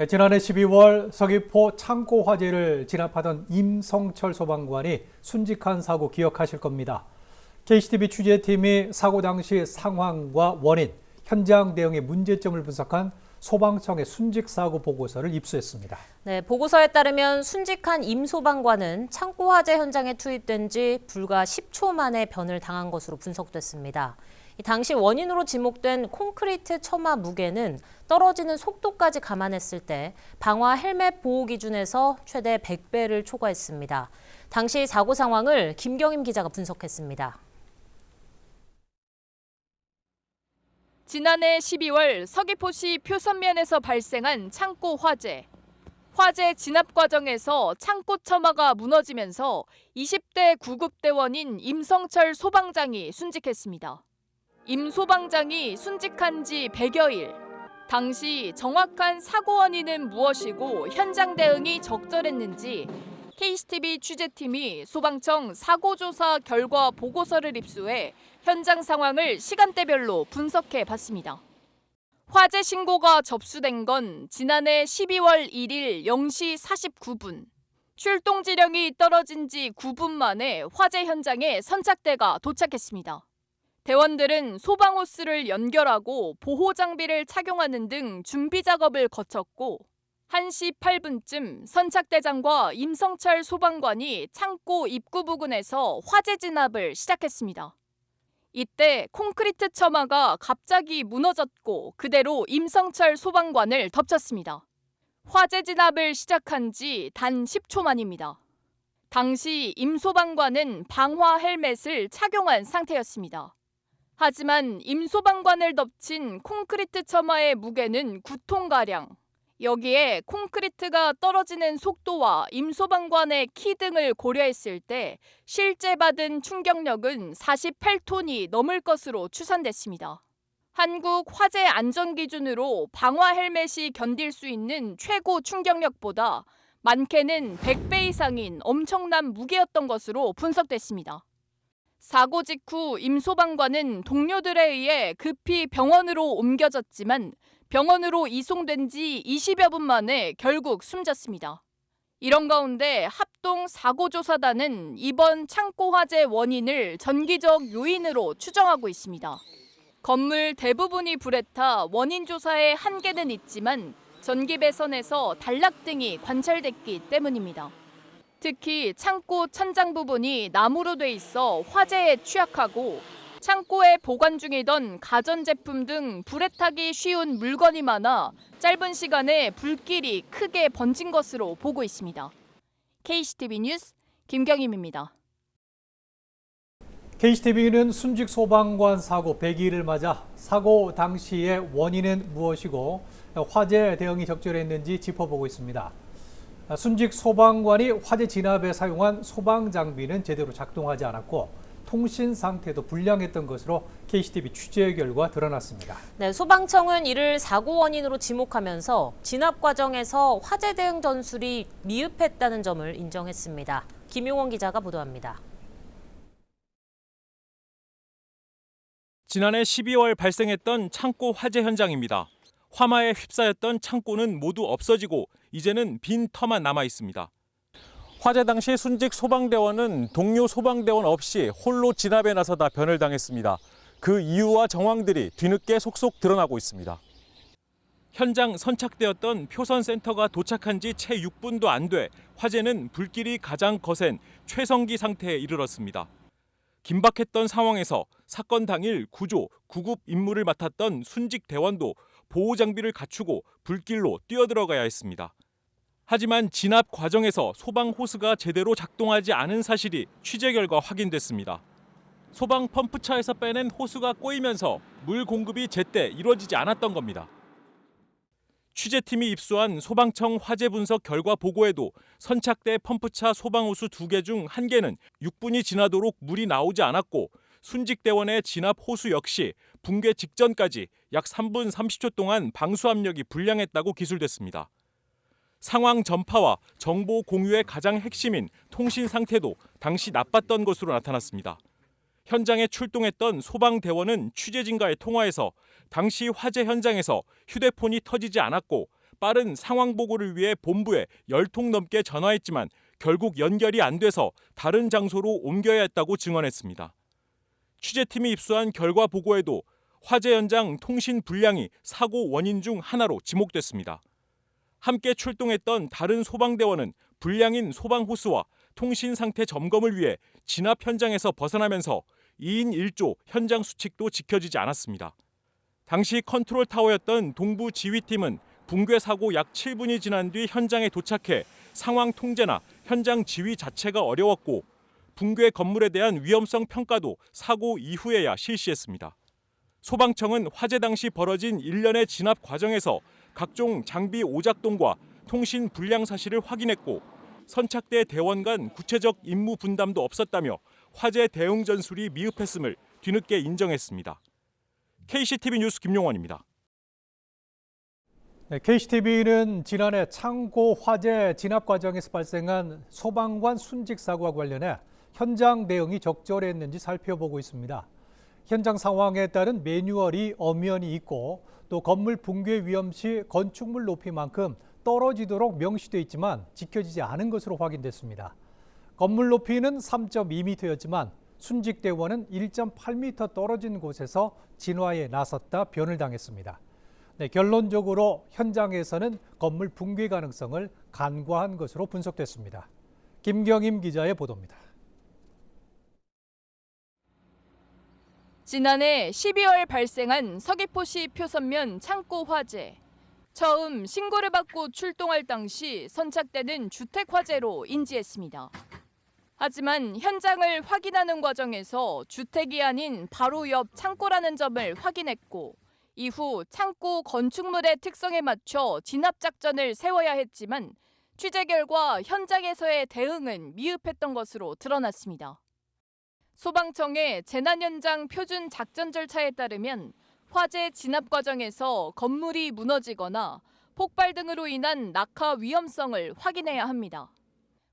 지난해 12월 서귀포 창고 화재를 진압하던 임성철 소방관이 순직한 사고 기억하실 겁니다. KCTV 취재팀이 사고 당시 상황과 원인, 현장 대응의 문제점을 분석한 소방청의 순직사고 보고서를 입수했습니다. 네, 보고서에 따르면 순직한 임 소방관은 창고 화재 현장에 투입된 지 불과 10초 만에 변을 당한 것으로 분석됐습니다. 당시 원인으로 지목된 콘크리트 처마 무게는 떨어지는 속도까지 감안했을 때 방화 헬멧 보호 기준에서 최대 100배를 초과했습니다. 당시 사고 상황을 김경임 기자가 분석했습니다. 지난해 12월 서귀포시 표선면에서 발생한 창고 화재. 화재 진압 과정에서 창고 처마가 무너지면서 20대 구급대원인 임성철 소방장이 순직했습니다. 임 소방장이 순직한 지 100여일. 당시 정확한 사고 원인은 무엇이고 현장 대응이 적절했는지 KCTV 취재팀이 소방청 사고조사 결과 보고서를 입수해 현장 상황을 시간대별로 분석해 봤습니다. 화재 신고가 접수된 건 지난해 12월 1일 0시 49분. 출동 지령이 떨어진 지 9분 만에 화재 현장에 선착대가 도착했습니다. 대원들은 소방호스를 연결하고 보호장비를 착용하는 등 준비 작업을 거쳤고 1시 8분쯤 선착대장과 임성철 소방관이 창고 입구 부근에서 화재 진압을 시작했습니다. 이때 콘크리트 처마가 갑자기 무너졌고 그대로 임성철 소방관을 덮쳤습니다. 화재 진압을 시작한 지 단 10초 만입니다. 당시 임 소방관은 방화 헬멧을 착용한 상태였습니다. 하지만 임 소방관을 덮친 콘크리트 처마의 무게는 9톤가량. 여기에 콘크리트가 떨어지는 속도와 임 소방관의 키 등을 고려했을 때 실제 받은 충격력은 48톤이 넘을 것으로 추산됐습니다. 한국 화재 안전 기준으로 방화 헬멧이 견딜 수 있는 최고 충격력보다 많게는 100배 이상인 엄청난 무게였던 것으로 분석됐습니다. 사고 직후 임 소방관은 동료들에 의해 급히 병원으로 옮겨졌지만 병원으로 이송된 지 20여 분 만에 결국 숨졌습니다. 이런 가운데 합동사고조사단은 이번 창고 화재 원인을 전기적 요인으로 추정하고 있습니다. 건물 대부분이 불에 타 원인 조사에 한계는 있지만 전기 배선에서 단락 등이 관찰됐기 때문입니다. 특히 창고 천장 부분이 나무로 돼 있어 화재에 취약하고 창고에 보관 중이던 가전제품 등 불에 타기 쉬운 물건이 많아 짧은 시간에 불길이 크게 번진 것으로 보고 있습니다. KCTV 뉴스 김경임입니다. KCTV는 순직 소방관 사고 100일을 맞아 사고 당시의 원인은 무엇이고 화재 대응이 적절했는지 짚어보고 있습니다. 순직 소방관이 화재 진압에 사용한 소방 장비는 제대로 작동하지 않았고 통신 상태도 불량했던 것으로 KCTV 취재 결과 드러났습니다. 네, 소방청은 이를 사고 원인으로 지목하면서 진압 과정에서 화재 대응 전술이 미흡했다는 점을 인정했습니다. 김용원 기자가 보도합니다. 지난해 12월 발생했던 창고 화재 현장입니다. 화마에 휩싸였던 창고는 모두 없어지고 이제는 빈 터만 남아 있습니다. 화재 당시 순직 소방대원은 동료 소방대원 없이 홀로 진압에 나서다 변을 당했습니다. 그 이유와 정황들이 뒤늦게 속속 드러나고 있습니다. 현장 선착되었던 표선센터가 도착한 지 채 6분도 안 돼 화재는 불길이 가장 거센 최성기 상태에 이르렀습니다. 긴박했던 상황에서 사건 당일 구조, 구급 임무를 맡았던 순직 대원도 보호장비를 갖추고 불길로 뛰어들어가야 했습니다. 하지만 진압 과정에서 소방 호스가 제대로 작동하지 않은 사실이 취재 결과 확인됐습니다. 소방 펌프차에서 빼낸 호스가 꼬이면서 물 공급이 제때 이루어지지 않았던 겁니다. 취재팀이 입수한 소방청 화재 분석 결과 보고에도 선착대 펌프차 소방호스 2개 중 1개는 6분이 지나도록 물이 나오지 않았고 순직대원의 진압 호수 역시 붕괴 직전까지 약 3분 30초 동안 방수 압력이 불량했다고 기술됐습니다. 상황 전파와 정보 공유의 가장 핵심인 통신 상태도 당시 나빴던 것으로 나타났습니다. 현장에 출동했던 소방대원은 취재진과의 통화에서 당시 화재 현장에서 휴대폰이 터지지 않았고 빠른 상황 보고를 위해 본부에 10통 넘게 전화했지만 결국 연결이 안 돼서 다른 장소로 옮겨야 했다고 증언했습니다. 취재팀이 입수한 결과 보고에도 화재 현장 통신 불량이 사고 원인 중 하나로 지목됐습니다. 함께 출동했던 다른 소방대원은 불량인 소방호스와 통신 상태 점검을 위해 진압 현장에서 벗어나면서 2인 1조 현장 수칙도 지켜지지 않았습니다. 당시 컨트롤 타워였던 동부 지휘팀은 붕괴 사고 약 7분이 지난 뒤 현장에 도착해 상황 통제나 현장 지휘 자체가 어려웠고 붕괴 건물에 대한 위험성 평가도 사고 이후에야 실시했습니다. 소방청은 화재 당시 벌어진 일련의 진압 과정에서 각종 장비 오작동과 통신 불량 사실을 확인했고 선착대 대원 간 구체적 임무 분담도 없었다며 화재 대응 전술이 미흡했음을 뒤늦게 인정했습니다. KCTV 뉴스 김용원입니다. KCTV는 지난해 창고 화재 진압 과정에서 발생한 소방관 순직 사고와 관련해 현장 대응이 적절했는지 살펴보고 있습니다. 현장 상황에 따른 매뉴얼이 엄연히 있고 또 건물 붕괴 위험 시 건축물 높이만큼 떨어지도록 명시돼 있지만 지켜지지 않은 것으로 확인됐습니다. 건물 높이는 3.2m였지만 순직 대원은 1.8m 떨어진 곳에서 진화에 나섰다 변을 당했습니다. 결론적으로 현장에서는 건물 붕괴 가능성을 간과한 것으로 분석됐습니다. 김경임 기자의 보도입니다. 지난해 12월 발생한 서귀포시 표선면 창고 화재. 처음 신고를 받고 출동할 당시 선착대는 주택 화재로 인지했습니다. 하지만 현장을 확인하는 과정에서 주택이 아닌 바로 옆 창고라는 점을 확인했고 이후 창고 건축물의 특성에 맞춰 진압 작전을 세워야 했지만 취재 결과 현장에서의 대응은 미흡했던 것으로 드러났습니다. 소방청의 재난 현장 표준 작전 절차에 따르면 화재 진압 과정에서 건물이 무너지거나 폭발 등으로 인한 낙하 위험성을 확인해야 합니다.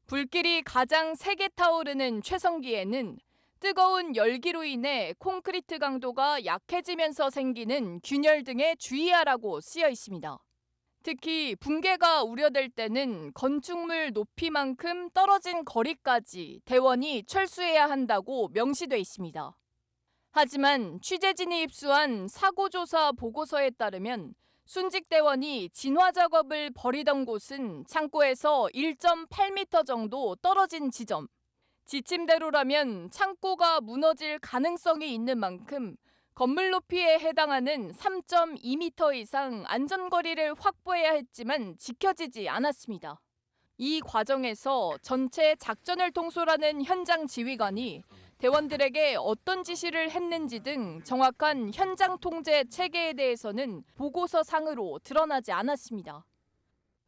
불길이 가장 세게 타오르는 최성기에는 뜨거운 열기로 인해 콘크리트 강도가 약해지면서 생기는 균열 등에 주의하라고 쓰여 있습니다. 특히 붕괴가 우려될 때는 건축물 높이만큼 떨어진 거리까지 대원이 철수해야 한다고 명시돼 있습니다. 하지만 취재진이 입수한 사고조사 보고서에 따르면 순직대원이 진화 작업을 벌이던 곳은 창고에서 1.8m 정도 떨어진 지점. 지침대로라면 창고가 무너질 가능성이 있는 만큼 건물 높이에 해당하는 3.2m 이상 안전거리를 확보해야 했지만 지켜지지 않았습니다. 이 과정에서 전체 작전을 통솔하는 현장 지휘관이 대원들에게 어떤 지시를 했는지 등 정확한 현장 통제 체계에 대해서는 보고서상으로 드러나지 않았습니다.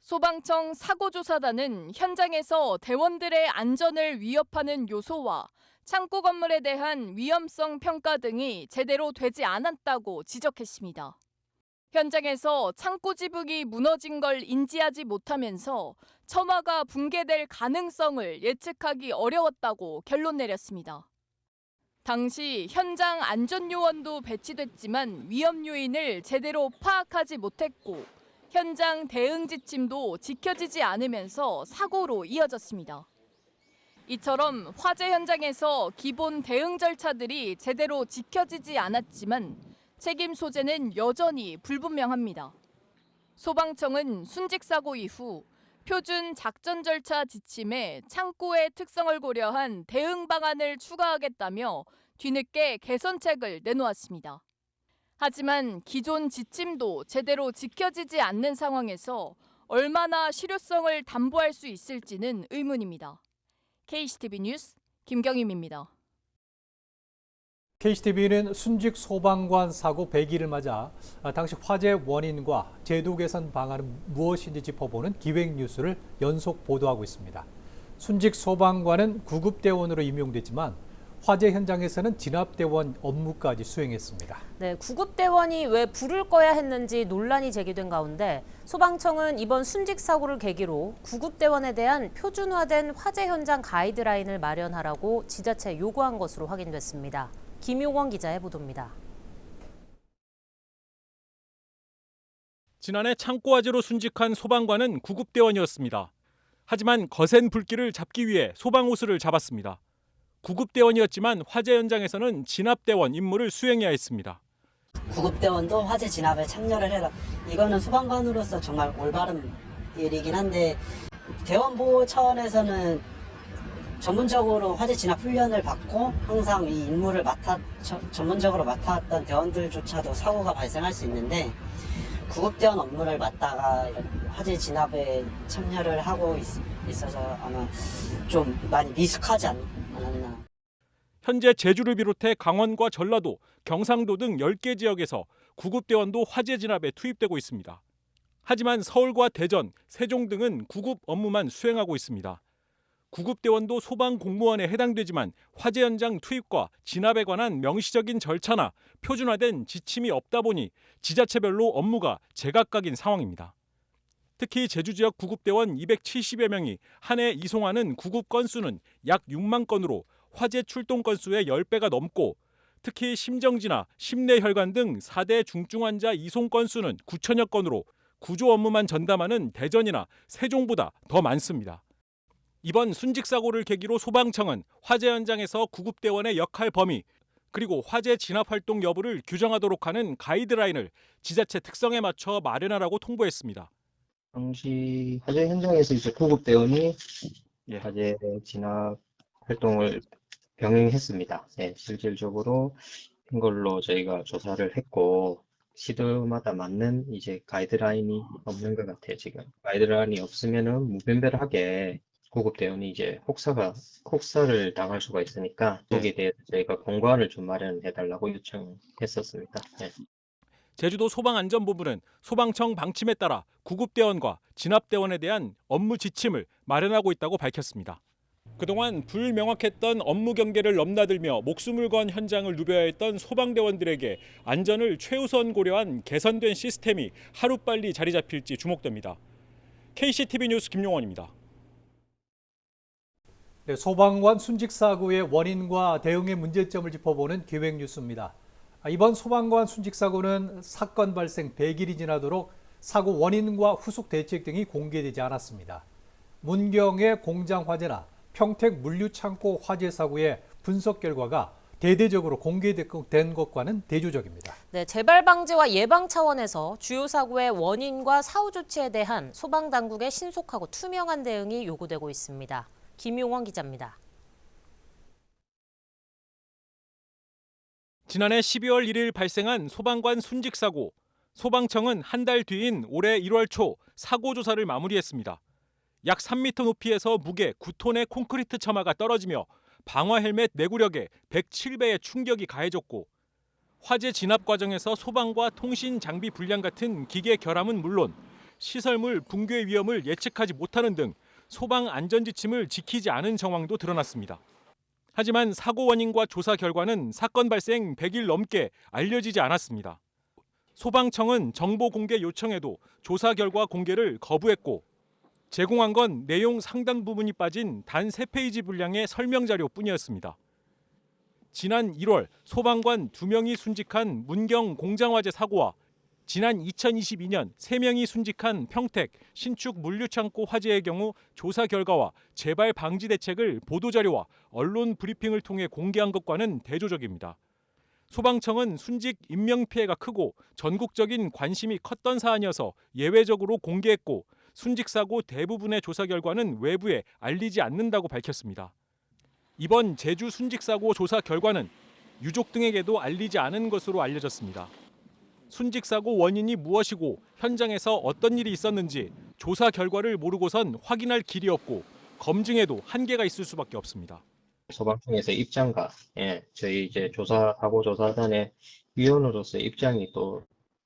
소방청 사고조사단은 현장에서 대원들의 안전을 위협하는 요소와 창고 건물에 대한 위험성 평가 등이 제대로 되지 않았다고 지적했습니다. 현장에서 창고 지붕이 무너진 걸 인지하지 못하면서 처마가 붕괴될 가능성을 예측하기 어려웠다고 결론 내렸습니다. 당시 현장 안전요원도 배치됐지만 위험 요인을 제대로 파악하지 못했고 현장 대응 지침도 지켜지지 않으면서 사고로 이어졌습니다. 이처럼 화재 현장에서 기본 대응 절차들이 제대로 지켜지지 않았지만 책임 소재는 여전히 불분명합니다. 소방청은 순직 사고 이후 표준 작전 절차 지침에 창고의 특성을 고려한 대응 방안을 추가하겠다며 뒤늦게 개선책을 내놓았습니다. 하지만 기존 지침도 제대로 지켜지지 않는 상황에서 얼마나 실효성을 담보할 수 있을지는 의문입니다. KCTV 뉴스 김경임입니다. KCTV는 순직 소방관 사고 100일을 맞아 당시 화재 원인과 제도 개선 방안은 무엇인지 짚어보는 기획 뉴스를 연속 보도하고 있습니다. 순직 소방관은 구급대원으로 임용됐지만 화재 현장에서는 진압대원 업무까지 수행했습니다. 네, 구급대원이 왜 불을 꺼야 했는지 논란이 제기된 가운데 소방청은 이번 순직 사고를 계기로 구급대원에 대한 표준화된 화재 현장 가이드라인을 마련하라고 지자체에 요구한 것으로 확인됐습니다. 김용원 기자의 보도입니다. 지난해 창고 화재로 순직한 소방관은 구급대원이었습니다. 하지만 거센 불길을 잡기 위해 소방호스를 잡았습니다. 구급대원이었지만 화재 현장에서는 진압대원 임무를 수행해야 했습니다. 구급대원도 화재 진압에 참여를 해라. 이거는 소방관으로서 정말 올바른 일이긴 한데 대원 보호 차원에서는 전문적으로 화재 진압 훈련을 받고 항상 이 임무를 전문적으로 맡아왔던 대원들조차도 사고가 발생할 수 있는데 구급대원 업무를 맡다가 화재 진압에 참여를 하고 있어서 아마 좀 많이 미숙하지 않았나. 현재 제주를 비롯해 강원과 전라도, 경상도 등 10개 지역에서 구급대원도 화재 진압에 투입되고 있습니다. 하지만 서울과 대전, 세종 등은 구급 업무만 수행하고 있습니다. 구급대원도 소방 공무원에 해당되지만 화재 현장 투입과 진압에 관한 명시적인 절차나 표준화된 지침이 없다 보니 지자체별로 업무가 제각각인 상황입니다. 특히 제주 지역 구급대원 270여 명이 한 해 이송하는 구급 건수는 약 6만 건으로 화재 출동 건수의 10배가 넘고 특히 심정지나 심내혈관 등 4대 중증 환자 이송 건수는 9천여 건으로 구조 업무만 전담하는 대전이나 세종보다 더 많습니다. 이번 순직 사고를 계기로 소방청은 화재 현장에서 구급대원의 역할 범위 그리고 화재 진압 활동 여부를 규정하도록 하는 가이드라인을 지자체 특성에 맞춰 마련하라고 통보했습니다. 당시 화재 현장에서 이제 구급대원이 화재 진압 활동을 병행했습니다. 네, 실질적으로 한 걸로 저희가 조사를 했고 시도마다 맞는 이제 가이드라인이 없는 것 같아요. 지금 가이드라인이 없으면은 무분별하게 구급대원이 이제 혹사를 당할 수가 있으니까 거기에 대해서 저희가 공관을 좀 마련해달라고 요청했었습니다. 네. 제주도 소방안전본부는 소방청 방침에 따라 구급대원과 진압대원에 대한 업무 지침을 마련하고 있다고 밝혔습니다. 그동안 불명확했던 업무 경계를 넘나들며 목숨을 건 현장을 누벼야 했던 소방대원들에게 안전을 최우선 고려한 개선된 시스템이 하루빨리 자리 잡힐지 주목됩니다. KCTV 뉴스 김용원입니다. 네, 소방관 순직 사고의 원인과 대응의 문제점을 짚어보는 기획뉴스입니다. 이번 소방관 순직 사고는 사건 발생 100일이 지나도록 사고 원인과 후속 대책 등이 공개되지 않았습니다. 문경의 공장 화재나 평택 물류창고 화재 사고의 분석 결과가 대대적으로 공개된 것과는 대조적입니다. 네, 재발 방지와 예방 차원에서 주요 사고의 원인과 사후 조치에 대한 소방당국의 신속하고 투명한 대응이 요구되고 있습니다. 김용원 기자입니다. 지난해 12월 1일 발생한 소방관 순직 사고. 소방청은 한 달 뒤인 올해 1월 초 사고 조사를 마무리했습니다. 약 3m 높이에서 무게 9톤의 콘크리트 처마가 떨어지며 방화 헬멧 내구력에 107배의 충격이 가해졌고 화재 진압 과정에서 소방과 통신 장비 불량 같은 기계 결함은 물론 시설물 붕괴 위험을 예측하지 못하는 등 소방 안전 지침을 지키지 않은 정황도 드러났습니다. 하지만 사고 원인과 조사 결과는 사건 발생 100일 넘게 알려지지 않았습니다. 소방청은 정보 공개 요청에도 조사 결과 공개를 거부했고 제공한 건 내용 상당 부분이 빠진 단 3페이지 분량의 설명 자료뿐이었습니다. 지난 1월 소방관 2명이 순직한 문경 공장 화재 사고와 지난 2022년 3명이 순직한 평택 신축 물류창고 화재의 경우 조사 결과와 재발 방지 대책을 보도자료와 언론 브리핑을 통해 공개한 것과는 대조적입니다. 소방청은 순직 인명피해가 크고 전국적인 관심이 컸던 사안이어서 예외적으로 공개했고 순직 사고 대부분의 조사 결과는 외부에 알리지 않는다고 밝혔습니다. 이번 제주 순직 사고 조사 결과는 유족 등에게도 알리지 않은 것으로 알려졌습니다. 순직 사고 원인이 무엇이고 현장에서 어떤 일이 있었는지 조사 결과를 모르고선 확인할 길이 없고 검증에도 한계가 있을 수밖에 없습니다. 소방청에서 입장과 저희 이제 사고 조사단의 위원으로서 입장이 또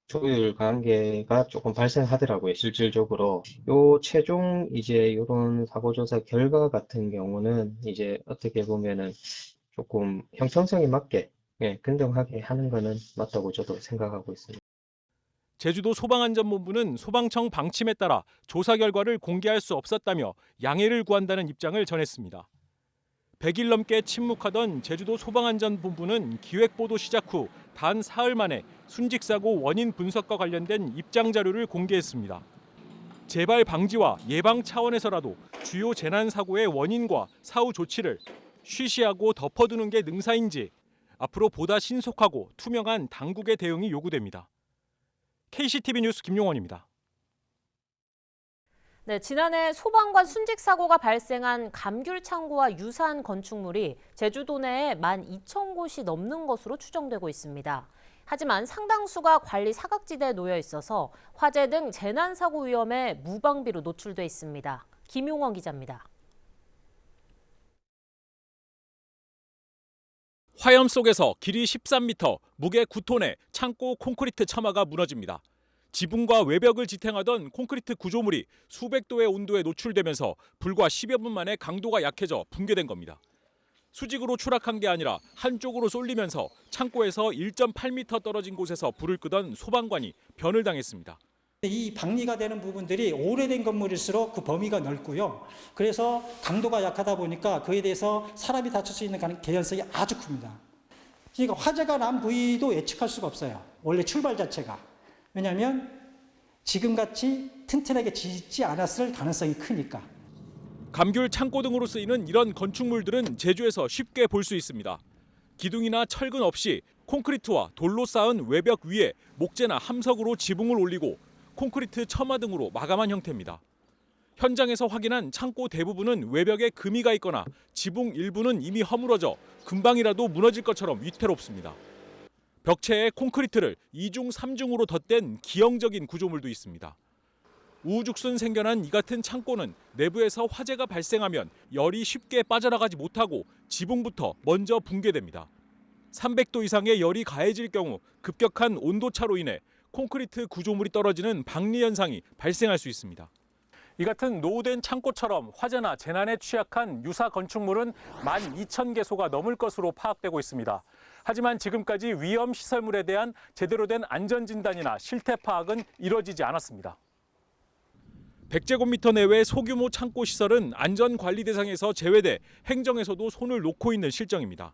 조율 관계가 조금 발생하더라고요. 실질적으로 요 최종 이제 이런 사고 조사 결과 같은 경우는 이제 어떻게 보면은 조금 형평성에 맞게 긍정하게 하는 거는 맞다고 저도 생각하고 있습니다. 제주도 소방안전본부는 소방청 방침에 따라 조사 결과를 공개할 수 없었다며 양해를 구한다는 입장을 전했습니다. 100일 넘게 침묵하던 제주도 소방안전본부는 기획보도 시작 후 단 사흘 만에 순직 사고 원인 분석과 관련된 입장 자료를 공개했습니다. 재발 방지와 예방 차원에서라도 주요 재난 사고의 원인과 사후 조치를 쉬쉬하고 덮어두는 게 능사인지 앞으로 보다 신속하고 투명한 당국의 대응이 요구됩니다. KCTV 뉴스 김용원입니다. 네, 지난해 소방관 순직 사고가 발생한 감귤 창고와 유사한 건축물이 제주도 내에 12,000곳이 넘는 것으로 추정되고 있습니다. 하지만 상당수가 관리 사각지대에 놓여 있어서 화재 등 재난 사고 위험에 무방비로 노출돼 있습니다. 김용원 기자입니다. 화염 속에서 길이 13m, 무게 9톤의 창고 콘크리트 처마가 무너집니다. 지붕과 외벽을 지탱하던 콘크리트 구조물이 수백 도의 온도에 노출되면서 불과 10여 분 만에 강도가 약해져 붕괴된 겁니다. 수직으로 추락한 게 아니라 한쪽으로 쏠리면서 창고에서 1.8m 떨어진 곳에서 불을 끄던 소방관이 변을 당했습니다. 이 방리가 되는 부분들이 오래된 건물일수록 그 범위가 넓고요. 그래서 강도가 약하다 보니까 그에 대해서 사람이 다칠 수 있는 개연성이 아주 큽니다. 그러니까 화재가 난 부위도 예측할 수가 없어요. 원래 출발 자체가. 왜냐하면 지금같이 튼튼하게 짓지 않았을 가능성이 크니까. 감귤 창고 등으로 쓰이는 이런 건축물들은 제주에서 쉽게 볼 수 있습니다. 기둥이나 철근 없이 콘크리트와 돌로 쌓은 외벽 위에 목재나 함석으로 지붕을 올리고 콘크리트 처마 등으로 마감한 형태입니다. 현장에서 확인한 창고 대부분은 외벽에 금이가 있거나 지붕 일부는 이미 허물어져 금방이라도 무너질 것처럼 위태롭습니다. 벽체에 콘크리트를 2중, 3중으로 덧댄 기형적인 구조물도 있습니다. 우후죽순 생겨난 이 같은 창고는 내부에서 화재가 발생하면 열이 쉽게 빠져나가지 못하고 지붕부터 먼저 붕괴됩니다. 300도 이상의 열이 가해질 경우 급격한 온도차로 인해 콘크리트 구조물이 떨어지는 방리 현상이 발생할 수 있습니다. 이 같은 노후된 창고처럼 화재나 재난에 취약한 유사 건축물은 12,000개소가 넘을 것으로 파악되고 있습니다. 하지만 지금까지 위험 시설물에 대한 제대로 된 안전진단이나 실태 파악은 이뤄지지 않았습니다. 100제곱미터 내외 소규모 창고 시설은 안전관리 대상에서 제외돼 행정에서도 손을 놓고 있는 실정입니다.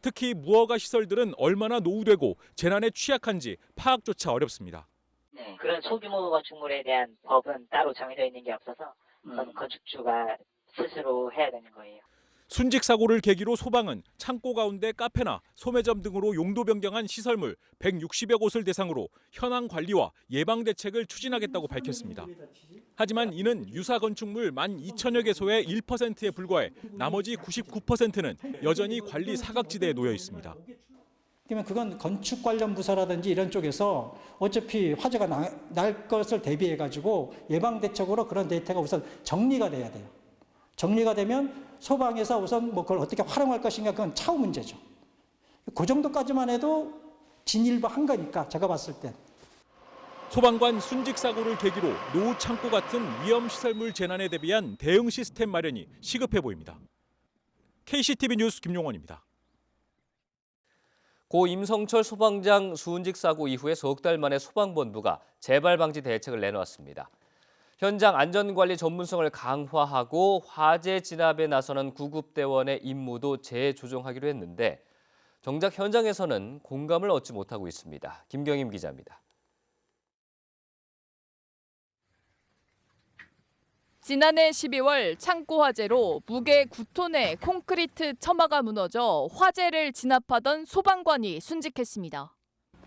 특히 무허가 시설들은 얼마나 노후되고 재난에 취약한지 파악조차 어렵습니다. 네, 그런 소규모 건축물에 대한 법은 따로 정해져 있는 게 없어서 건축주가 스스로 해야 되는 거예요. 순직 사고를 계기로 소방은 창고 가운데 카페나 소매점 등으로 용도 변경한 시설물 160여 곳을 대상으로 현황 관리와 예방 대책을 추진하겠다고 밝혔습니다. 하지만 이는 유사 건축물 12,000여 개소의 1%에 불과해 나머지 99%는 여전히 관리 사각지대에 놓여 있습니다. 그러면 그건 건축 관련 부서라든지 이런 쪽에서 어차피 화재가 날 것을 대비해 가지고 예방 대책으로 그런 데이터가 우선 정리가 돼야 돼요. 정리가 되면 소방에서 우선 그걸 어떻게 활용할 것인가 그건 차후 문제죠. 그 정도까지만 해도 진일보한 거니까 제가 봤을 때. 소방관 순직 사고를 계기로 노후 창고 같은 위험 시설물 재난에 대비한 대응 시스템 마련이 시급해 보입니다. KCTV 뉴스 김용원입니다. 고 임성철 소방장 순직 사고 이후에 석 달 만에 소방본부가 재발 방지 대책을 내놓았습니다. 현장 안전관리 전문성을 강화하고 화재 진압에 나서는 구급대원의 임무도 재조정하기로 했는데 정작 현장에서는 공감을 얻지 못하고 있습니다. 김경임 기자입니다. 지난해 12월 창고 화재로 무게 9톤의 콘크리트 처마가 무너져 화재를 진압하던 소방관이 순직했습니다.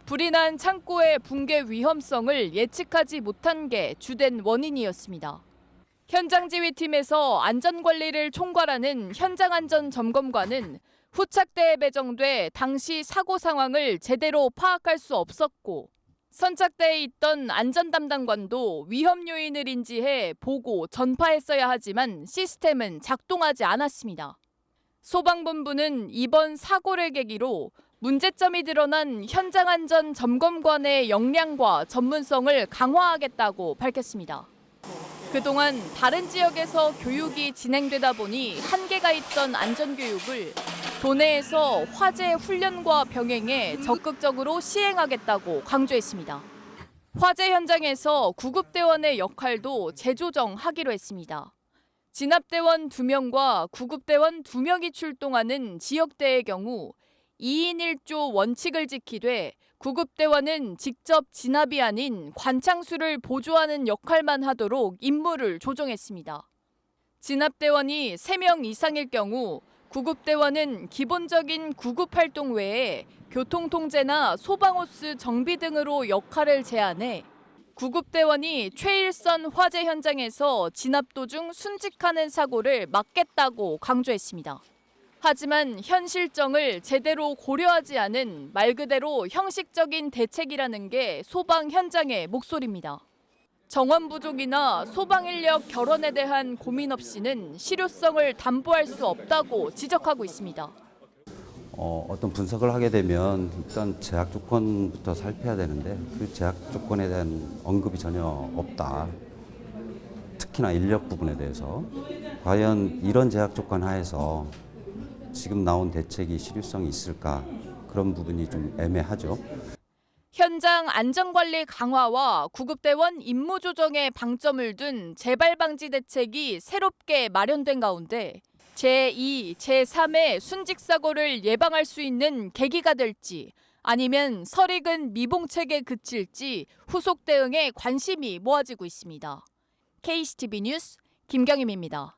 불이 난 창고의 붕괴 위험성을 예측하지 못한 게 주된 원인이었습니다. 현장지휘팀에서 안전관리를 총괄하는 현장안전점검관은 후착대에 배정돼 당시 사고 상황을 제대로 파악할 수 없었고 선착대에 있던 안전담당관도 위험 요인을 인지해 보고 전파했어야 하지만 시스템은 작동하지 않았습니다. 소방본부는 이번 사고를 계기로 문제점이 드러난 현장안전점검관의 역량과 전문성을 강화하겠다고 밝혔습니다. 그동안 다른 지역에서 교육이 진행되다 보니 한계가 있던 안전교육을 도내에서 화재 훈련과 병행해 적극적으로 시행하겠다고 강조했습니다. 화재 현장에서 구급대원의 역할도 재조정하기로 했습니다. 진압대원 2명과 구급대원 2명이 출동하는 지역대의 경우 2인 1조 원칙을 지키되 구급대원은 직접 진압이 아닌 관창수를 보조하는 역할만 하도록 임무를 조정했습니다. 진압대원이 3명 이상일 경우 구급대원은 기본적인 구급활동 외에 교통통제나 소방호스 정비 등으로 역할을 제한해 구급대원이 최일선 화재 현장에서 진압 도중 순직하는 사고를 막겠다고 강조했습니다. 하지만 현 실정을 제대로 고려하지 않은 말 그대로 형식적인 대책이라는 게 소방 현장의 목소리입니다. 정원 부족이나 소방 인력 결원에 대한 고민 없이는 실효성을 담보할 수 없다고 지적하고 있습니다. 어떤 분석을 하게 되면 일단 제약 조건부터 살펴야 되는데 그 제약 조건에 대한 언급이 전혀 없다. 특히나 인력 부분에 대해서 과연 이런 제약 조건 하에서 지금 나온 대책이 실효성이 있을까 그런 부분이 좀 애매하죠. 현장 안전관리 강화와 구급대원 임무 조정에 방점을 둔 재발 방지 대책이 새롭게 마련된 가운데 제2, 제3의 순직 사고를 예방할 수 있는 계기가 될지 아니면 설익은 미봉책에 그칠지 후속 대응에 관심이 모아지고 있습니다. KCTV 뉴스 김경임입니다.